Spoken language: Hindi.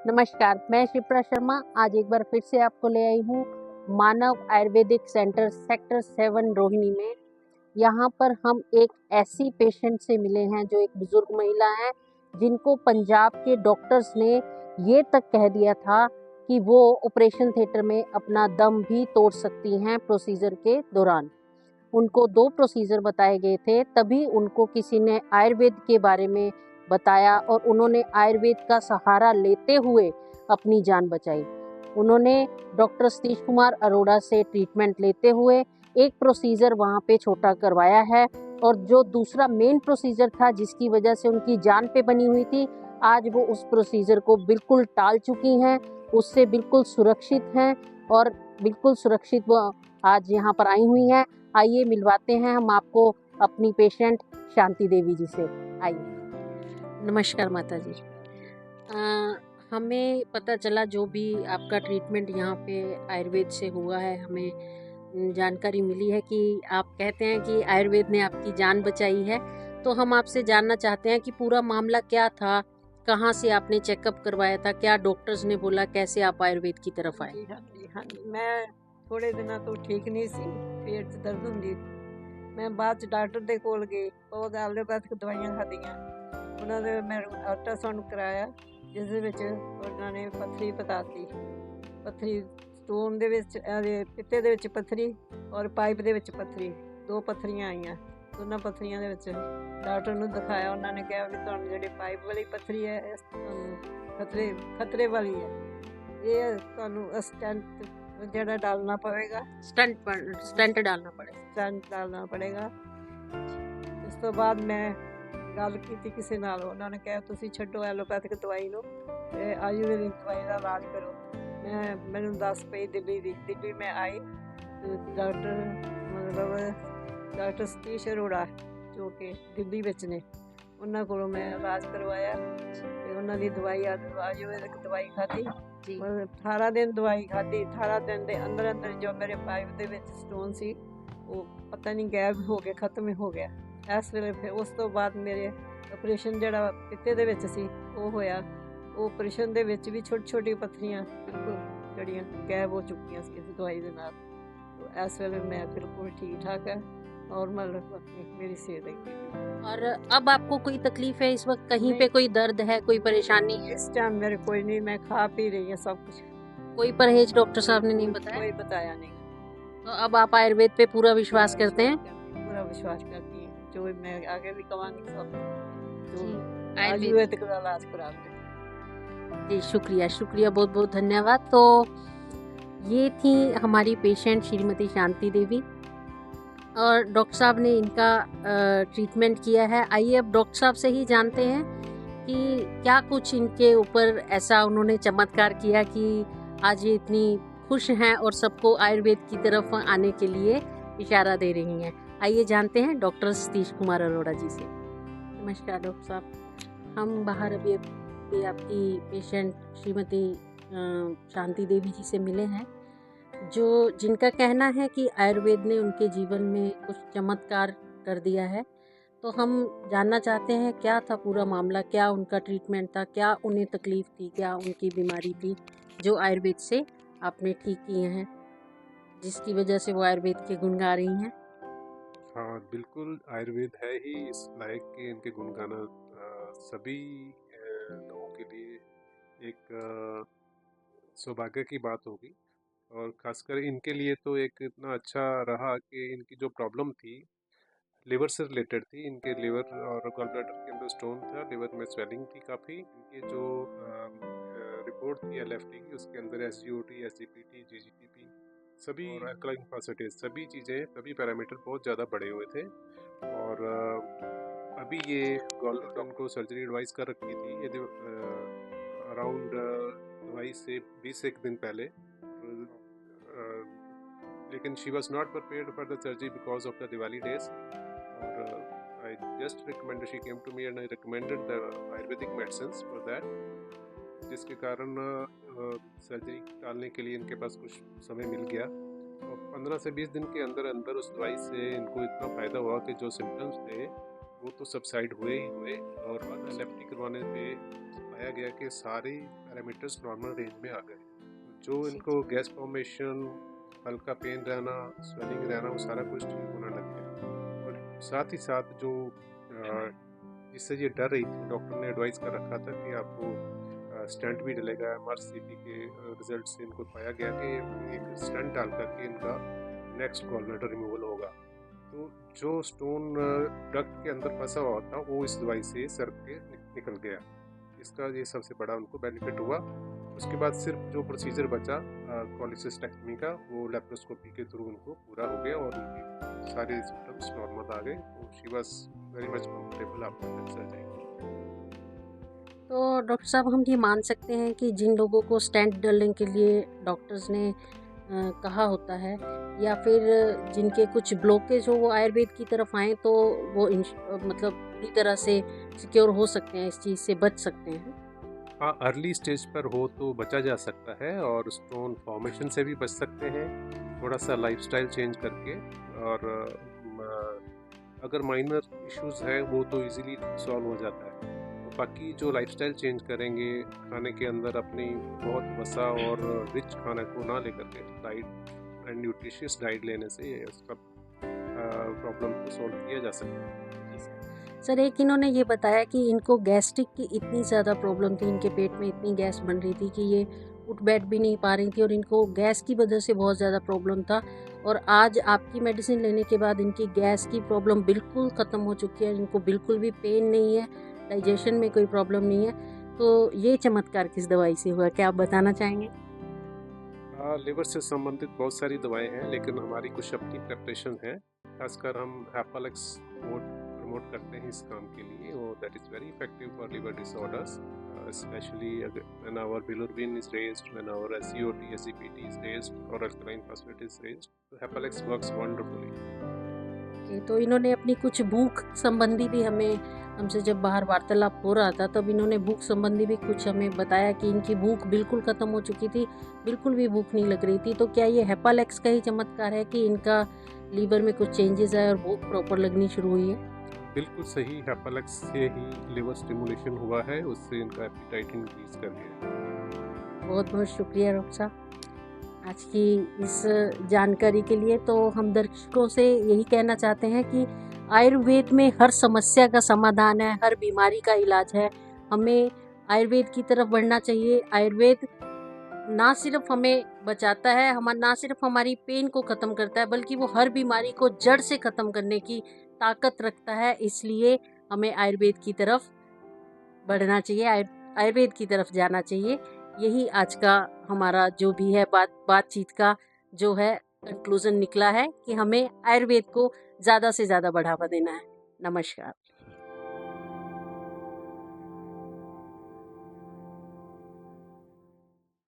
नमस्कार, मैं शिप्रा शर्मा आज एक बार फिर से आपको ले आई हूँ मानव आयुर्वेदिक सेंटर सेक्टर 7 रोहिणी में। यहाँ पर हम एक ऐसी पेशेंट से मिले हैं जो एक बुजुर्ग महिला है, जिनको पंजाब के डॉक्टर्स ने ये तक कह दिया था कि वो ऑपरेशन थिएटर में अपना दम भी तोड़ सकती हैं प्रोसीजर के दौरान। उनको 2 प्रोसीजर बताए गए थे, तभी उनको किसी ने आयुर्वेद के बारे में बताया और उन्होंने आयुर्वेद का सहारा लेते हुए अपनी जान बचाई। उन्होंने डॉक्टर सतीश कुमार अरोड़ा से ट्रीटमेंट लेते हुए एक प्रोसीजर वहाँ पे छोटा करवाया है और जो दूसरा मेन प्रोसीजर था जिसकी वजह से उनकी जान पे बनी हुई थी, आज वो उस प्रोसीजर को बिल्कुल टाल चुकी हैं, उससे बिल्कुल सुरक्षित हैं और बिल्कुल सुरक्षित वो आज यहाँ पर आई हुई हैं। आइए मिलवाते हैं हम आपको अपनी पेशेंट शांति देवी जी से। आइए। नमस्कार माता जी। हमें पता चला जो भी आपका ट्रीटमेंट यहाँ पे आयुर्वेद से हुआ है, हमें जानकारी मिली है कि आप कहते हैं कि आयुर्वेद ने आपकी जान बचाई है। तो हम आपसे जानना चाहते हैं कि पूरा मामला क्या था, कहाँ से आपने चेकअप करवाया था, क्या डॉक्टर्स ने बोला, कैसे आप आयुर्वेद की तरफ आए? हाँ जी, मैं थोड़े दिनों तो ठीक नहीं सी, पेट 'ਚ दर्द ਹੁੰਦੀ। मैं बाद 'ਚ ਡਾਕਟਰ ਦੇ ਕੋਲ ਗਈ, ਉਹ ਐਲੋਪੈਥਿਕ ਦਵਾਈਆਂ ਖਾਧੀਆਂ। ਉਹਨਾਂ ਦੇ ਮੈਂ ਅਲਟਰਾਸਾਊਂਡ ਕਰਾਇਆ, ਜਿਸ ਦੇ ਵਿੱਚ ਉਹਨਾਂ ਨੇ ਪੱਥਰੀ ਪਤਾਤੀ। ਪੱਥਰੀ ਸਟੋਨ ਦੇ ਵਿੱਚ ਪਿੱਤੇ ਦੇ ਵਿੱਚ ਪੱਥਰੀ ਔਰ ਪਾਈਪ ਦੇ ਵਿੱਚ ਪੱਥਰੀ, 2 ਪੱਥਰੀਆਂ ਆਈਆਂ। ਦੋਨਾਂ ਪੱਥਰੀਆਂ ਦੇ ਵਿੱਚ ਡਾਕਟਰ ਨੂੰ ਦਿਖਾਇਆ, ਉਹਨਾਂ ਨੇ ਕਿਹਾ ਵੀ ਤੁਹਾਨੂੰ ਜਿਹੜੀ ਪਾਈਪ ਵਾਲੀ ਪੱਥਰੀ ਹੈ, ਇਸ ਤੁਹਾਨੂੰ ਖਤਰੇ ਵਾਲੀ ਹੈ। ਇਹ ਤੁਹਾਨੂੰ ਸਟੈਂਟ ਜਿਹੜਾ डालना पवेगा, स्टंट डालना पड़ेगा। ਸਟੈਂਟ डालना पड़ेगा। ਉਸ ਤੋਂ ਬਾਅਦ ਮੈਂ ਗੱਲ ਕੀਤੀ ਕਿਸੇ ਨਾਲ, ਉਹਨਾਂ ਨੇ ਕਿਹਾ ਤੁਸੀਂ ਛੱਡੋ ਐਲੋਪੈਥਿਕ ਦਵਾਈ ਨੂੰ ਤੇ ਆਯੁਰਵੈਦਿਕ ਦਵਾਈ ਦਾ ਇਲਾਜ ਕਰੋ। ਮੈਨੂੰ ਦੱਸ ਪਈ ਦਿੱਲੀ ਮੈਂ ਆਈ ਡਾਕਟਰ ਸਤੀਸ਼ ਅਰੋੜਾ ਜੋ ਕਿ ਦਿੱਲੀ ਵਿੱਚ ਨੇ, ਉਹਨਾਂ ਕੋਲੋਂ ਮੈਂ ਇਲਾਜ ਕਰਵਾਇਆ ਤੇ ਉਹਨਾਂ ਦੀ ਦਵਾਈ ਆਯੁਰਵੈਦਿਕ ਦਵਾਈ ਖਾਧੀ। 18 ਦਿਨ ਦਵਾਈ ਖਾਧੀ। 18 ਦਿਨ ਦੇ ਅੰਦਰ ਅੰਦਰ ਜੋ ਮੇਰੇ ਪਾਈਪ ਦੇ ਵਿੱਚ ਸਟੋਨ ਸੀ ਉਹ ਪਤਾ ਨਹੀਂ ਗਾਇਬ ਹੋ ਗਿਆ, ਖਤਮ ਹੋ ਗਿਆ ਇਸ ਵੇਲੇ। ਫਿਰ ਉਸ ਤੋਂ ਬਾਅਦ ਮੇਰੇ ਆਪਰੇਸ਼ਨ ਜਿਹੜਾ ਪਿੱਤੇ ਦੇ ਵਿੱਚ ਸੀ ਉਹ ਹੋਇਆ। ਉਹ ਆਪਰੇਸ਼ਨ ਦੇ ਵਿੱਚ ਵੀ ਛੋਟੀ ਛੋਟੀ ਪੱਥਰੀਆਂ ਬਿਲਕੁਲ ਜਿਹੜੀਆਂ ਗਾਇਬ ਹੋ ਚੁੱਕੀਆਂ ਸੀ ਇਸ ਦਵਾਈ ਦੇ ਨਾਲ। ਇਸ ਵੇਲੇ ਮੈਂ ਬਿਲकुल ठीक ठाक है, नॉर्मल मेरी सेहत है। और अब आपको कोई तकलीफ है इस वक्त, कहीं पे कोई दर्द है, कोई परेशानी है? इस टाइम मेरे कोई नहीं, मैं खा पी रही हूँ सब कुछ। कोई परहेज डॉक्टर साहब ने नहीं बताया? कोई बताया नहीं। तो अब आप आयुर्वेद पे पूरा विश्वास करते हैं? पूरा विश्वास करती है, जो मैं आगे भी कहूँगी सब जो आयुर्वेद आयुर्वेदिक का इलाज करा लें। जी शुक्रिया शुक्रिया, बहुत बहुत धन्यवाद। तो ये थी हमारी पेशेंट श्रीमती शांति देवी और डॉक्टर साहब ने इनका ट्रीटमेंट किया है। आइए अब डॉक्टर साहब से ही जानते हैं कि क्या कुछ इनके ऊपर ऐसा उन्होंने चमत्कार किया कि आज ये इतनी खुश हैं और सबको आयुर्वेद की तरफ आने के लिए इशारा दे रही हैं। आइए जानते हैं डॉक्टर सतीश कुमार अरोड़ा जी से। नमस्कार डॉक्टर साहब, हम बाहर अभी आपकी पेशेंट श्रीमती शांति देवी जी से मिले हैं, जो जिनका कहना है कि आयुर्वेद ने उनके जीवन में कुछ चमत्कार कर दिया है। तो हम जानना चाहते हैं क्या था पूरा मामला, क्या उनका ट्रीटमेंट था, क्या उन्हें तकलीफ थी, क्या उनकी बीमारी थी जो आयुर्वेद से आपने ठीक किए हैं, जिसकी वजह से वो आयुर्वेद के गुण गा रही हैं। हाँ बिल्कुल, आयुर्वेद है ही इस लायक कि इनके गुण गाना सभी लोगों के लिए एक सौभाग्य की बात होगी और खासकर इनके लिए तो एक इतना अच्छा रहा कि इनकी जो प्रॉब्लम थी लिवर से रिलेटेड थी। इनके लिवर और गॉल ब्लैडर के अंदर स्टोन था, लिवर में स्वेलिंग थी काफ़ी। इनके जो रिपोर्ट थी एलएफटी की, उसके अंदर एसजीओटी, एसजीपीटी, जीजीटीपी सभी और अल्कलाइन फास्फेटेज सभी चीज़ें, सभी पैरामीटर बहुत ज़्यादा बढ़े हुए थे। और अभी ये गवर्नमेंट उनको सर्जरी एडवाइस कर रखी थी यदि अराउंड दवाई से 20 दिन पहले, लेकिन she was not prepared for the surgery because of the Diwali days. और I just recommended, she came to me and I recommended the ayurvedic medicine for that, जिसके कारण सर्जरी टालने के लिए इनके पास कुछ समय मिल गया। और 15 से 20 दिन के अंदर अंदर उस दवाई से इनको इतना फ़ायदा हुआ कि जो सिम्टम्स थे वो तो सबसाइड हुए ही हुए। और एलएफटी करवाने पे पाया गया कि सारे पैरामीटर्स नॉर्मल रेंज में आ गए। जो इनको गैस फॉर्मेशन, हल्का पेन रहना, स्वेलिंग रहना, वो सारा कुछ ठीक होने लग गया। और साथ ही साथ जो जिससे ये डर रही थी, डॉक्टर ने एडवाइस कर रखा था कि आपको स्टंट भी डलेगा। MRCP के रिजल्ट से इनको पाया गया कि एक स्टंट डाल करके इनका नेक्स्ट गॉलब्लैडर रिमूवल होगा। तो जो स्टोन डक्ट के अंदर फंसा हुआ था वो इस दवाई से सर के निकल गया। इसका ये सबसे बड़ा उनको बेनिफिट हुआ। उसके बाद सिर्फ जो प्रोसीजर बचा कॉलिसिस्टेक्टमी का, वो लेप्रोस्कोपी के थ्रू उनको पूरा हो गया और उनकी सारे सिम्टम्स नॉर्मल आ गए। तो she was very much comfortable after that surgery. तो डॉक्टर साहब, हम ये मान सकते हैं कि जिन लोगों को स्टेंट डालने के लिए डॉक्टर्स ने कहा होता है, या फिर जिनके कुछ ब्लॉकेज हो, वो आयुर्वेद की तरफ आए तो वो मतलब पूरी तरह से सिक्योर हो सकते हैं, इस चीज़ से बच सकते हैं? हाँ, अर्ली स्टेज पर हो तो बचा जा सकता है और स्टोन फॉर्मेशन से भी बच सकते हैं, थोड़ा सा लाइफस्टाइल चेंज करके। और अगर माइनर इश्यूज है वो तो इजीली सॉल्व हो जाता है। तो बाकी जो लाइफस्टाइल चेंज करेंगे, खाने के अंदर अपनी बहुत वसा और रिच खाने को ना लेकर के लाइट एंड न्यूट्रिशियस डाइट लेने से ये सब प्रॉब्लम को सॉल्व किया जा सकता है। सर, एक इन्होंने ये बताया कि इनको गैस्ट्रिक की इतनी ज़्यादा प्रॉब्लम थी, इनके पेट में इतनी गैस बन रही थी कि ये उठ बैठ भी नहीं पा रही थी और इनको गैस की वजह से बहुत ज़्यादा प्रॉब्लम था। और आज आपकी मेडिसिन लेने के बाद इनकी गैस की प्रॉब्लम बिल्कुल ख़त्म हो चुकी है, इनको बिल्कुल भी पेन नहीं है, डाइजेशन में कोई प्रॉब्लम नहीं है। तो ये चमत्कार किस दवाई से हुआ, क्या आप बताना चाहेंगे? लिवर से संबंधित बहुत सारी दवाएं हैं, लेकिन हमारी कुछ अपनी प्रेपरेशन है। खासकर हम हैपालेक्स प्रमोट करते हैं इस काम के लिए, और that is very effective for liver disorders, especially when our bilirubin is raised, when our SCOT, SGPT is raised, or alkaline phosphate is raised. So Hepalex works wonderfully. तो इन्होंने अपनी कुछ भूख संबंधी भी हमसे जब बाहर वार्तालाप हो रहा था, तब इन्होंने भूख संबंधी भी कुछ हमें बताया कि इनकी भूख बिल्कुल ख़त्म हो चुकी थी, बिल्कुल भी भूख नहीं लग रही थी। तो क्या ये हेपालेक्स का ही चमत्कार है कि इनका लीवर में कुछ चेंजेस आए और भूख प्रॉपर लगनी शुरू हुई है? बिल्कुल सही, हेपालेक्स से ही लिवर स्टिमुलेशन हुआ है, उससे इनका एपिटाइट इंक्रीज कर गया। बहुत बहुत शुक्रिया डॉक्टर साहब आज की इस जानकारी के लिए। तो हम दर्शकों से यही कहना चाहते हैं कि आयुर्वेद में हर समस्या का समाधान है, हर बीमारी का इलाज है। हमें आयुर्वेद की तरफ बढ़ना चाहिए। आयुर्वेद ना सिर्फ हमें बचाता है, ना सिर्फ हमारी पेन को ख़त्म करता है, बल्कि वो हर बीमारी को जड़ से ख़त्म करने की ताकत रखता है। इसलिए हमें आयुर्वेद की तरफ बढ़ना चाहिए, आयुर्वेद की तरफ जाना चाहिए। यही आज का हमारा जो भी है बातचीत का जो है कंक्लूजन निकला है कि हमें आयुर्वेद को ज़्यादा से ज़्यादा बढ़ावा देना है। नमस्कार।